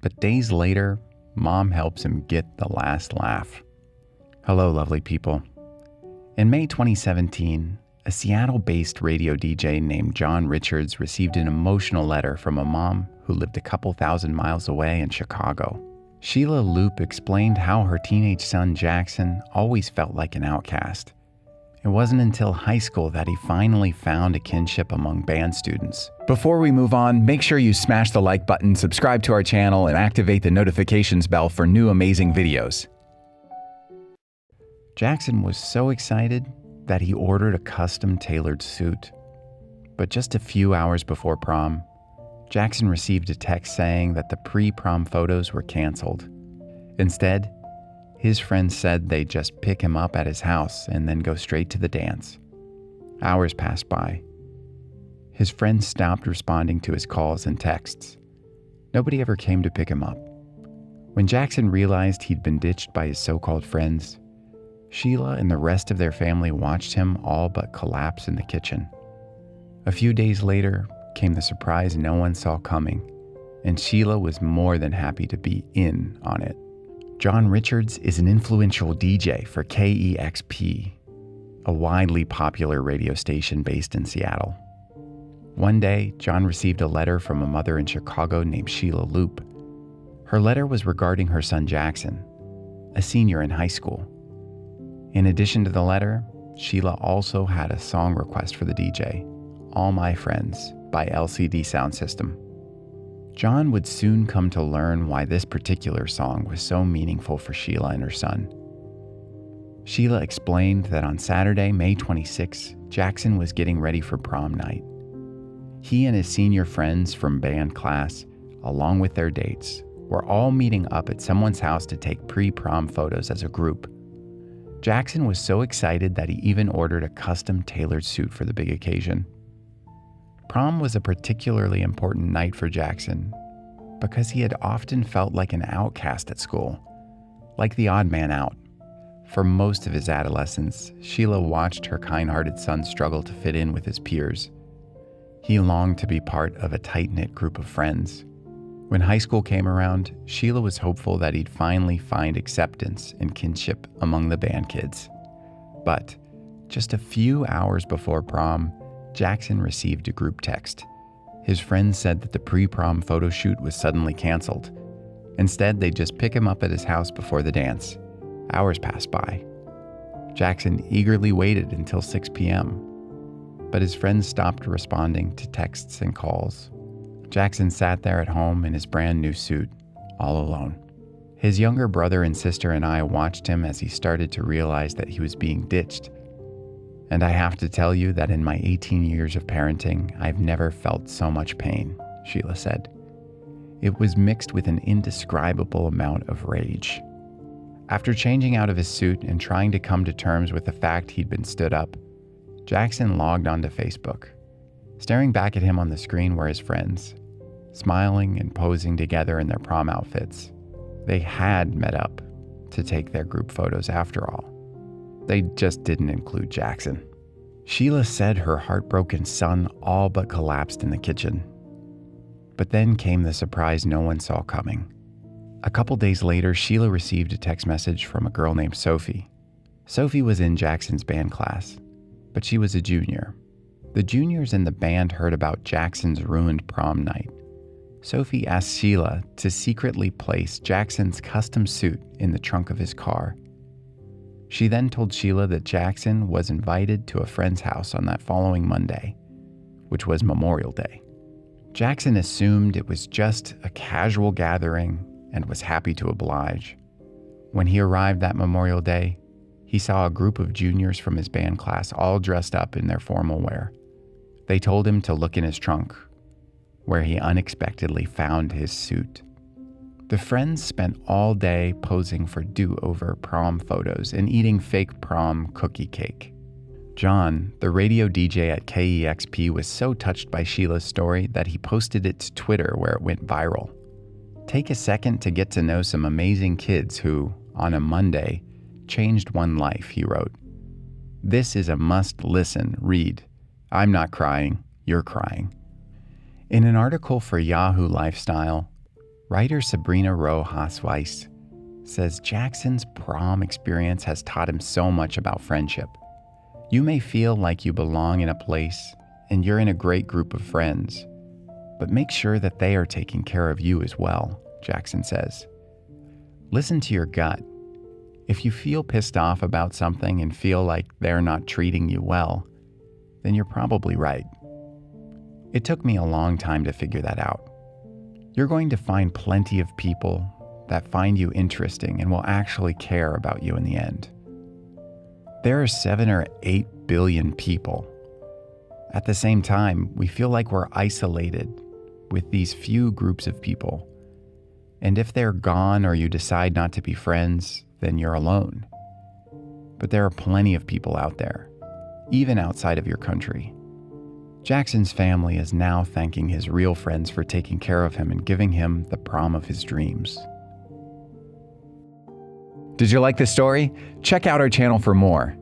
But days later, Mom helps him get the last laugh. Hello, lovely people. In May 2017, a Seattle-based radio DJ named John Richards received an emotional letter from a mom who lived a couple thousand miles away in Chicago. Sheila Loop explained how her teenage son Jackson always felt like an outcast. It wasn't until high school that he finally found a kinship among band students. Before we move on, make sure you smash the like button, subscribe to our channel, and activate the notifications bell for new amazing videos. Jackson was so excited that he ordered a custom-tailored suit. But just a few hours before prom, Jackson received a text saying that the pre-prom photos were canceled. Instead, his friends said they'd just pick him up at his house and then go straight to the dance. Hours passed by. His friends stopped responding to his calls and texts. Nobody ever came to pick him up. When Jackson realized he'd been ditched by his so-called friends, Sheila and the rest of their family watched him all but collapse in the kitchen. A few days later came the surprise no one saw coming, and Sheila was more than happy to be in on it. John Richards is an influential DJ for KEXP, a widely popular radio station based in Seattle. One day, John received a letter from a mother in Chicago named Sheila Loop. Her letter was regarding her son Jackson, a senior in high school. In addition to the letter, Sheila also had a song request for the DJ, All My Friends by LCD Sound System. John would soon come to learn why this particular song was so meaningful for Sheila and her son. Sheila explained that on Saturday, May 26, Jackson was getting ready for prom night. He and his senior friends from band class, along with their dates, were all meeting up at someone's house to take pre-prom photos as a group. Jackson was so excited that he even ordered a custom-tailored suit for the big occasion. Prom was a particularly important night for Jackson because he had often felt like an outcast at school, like the odd man out. For most of his adolescence, Sheila watched her kind-hearted son struggle to fit in with his peers. He longed to be part of a tight-knit group of friends. When high school came around, Sheila was hopeful that he'd finally find acceptance and kinship among the band kids. But just a few hours before prom, Jackson received a group text. His friends said that the pre-prom photo shoot was suddenly canceled. Instead, they'd just pick him up at his house before the dance. Hours passed by. Jackson eagerly waited until 6 p.m., but his friends stopped responding to texts and calls. Jackson sat there at home in his brand new suit, all alone. His younger brother and sister and I watched him as he started to realize that he was being ditched. And I have to tell you that in my 18 years of parenting, I've never felt so much pain, Sheila said. It was mixed with an indescribable amount of rage. After changing out of his suit and trying to come to terms with the fact he'd been stood up, Jackson logged onto Facebook. Staring back at him on the screen were his friends, smiling and posing together in their prom outfits. They had met up to take their group photos after all. They just didn't include Jackson. Sheila said her heartbroken son all but collapsed in the kitchen. But then came the surprise no one saw coming. A couple days later, Sheila received a text message from a girl named Sophie. Sophie was in Jackson's band class, but she was a junior. The juniors in the band heard about Jackson's ruined prom night. Sophie asked Sheila to secretly place Jackson's custom suit in the trunk of his car. She then told Sheila that Jackson was invited to a friend's house on that following Monday, which was Memorial Day. Jackson assumed it was just a casual gathering and was happy to oblige. When he arrived that Memorial Day, he saw a group of juniors from his band class all dressed up in their formal wear. They told him to look in his trunk, where he unexpectedly found his suit. The friends spent all day posing for do-over prom photos and eating fake prom cookie cake. John, the radio DJ at KEXP, was so touched by Sheila's story that he posted it to Twitter, where it went viral. Take a second to get to know some amazing kids who, on a Monday, changed one life, he wrote. This is a must-listen read. I'm not crying, you're crying. In an article for Yahoo Lifestyle, Writer Sabrina Rowe Haasweis says Jackson's prom experience has taught him so much about friendship. You may feel like you belong in a place and you're in a great group of friends, but make sure that they are taking care of you as well, Jackson says. Listen to your gut. If you feel pissed off about something and feel like they're not treating you well, then you're probably right. It took me a long time to figure that out. You're going to find plenty of people that find you interesting and will actually care about you in the end. There are 7 or 8 billion people. At the same time, we feel like we're isolated with these few groups of people. And if they're gone or you decide not to be friends, then you're alone. But there are plenty of people out there, even outside of your country. Jackson's family is now thanking his real friends for taking care of him and giving him the prom of his dreams. Did you like this story? Check out our channel for more.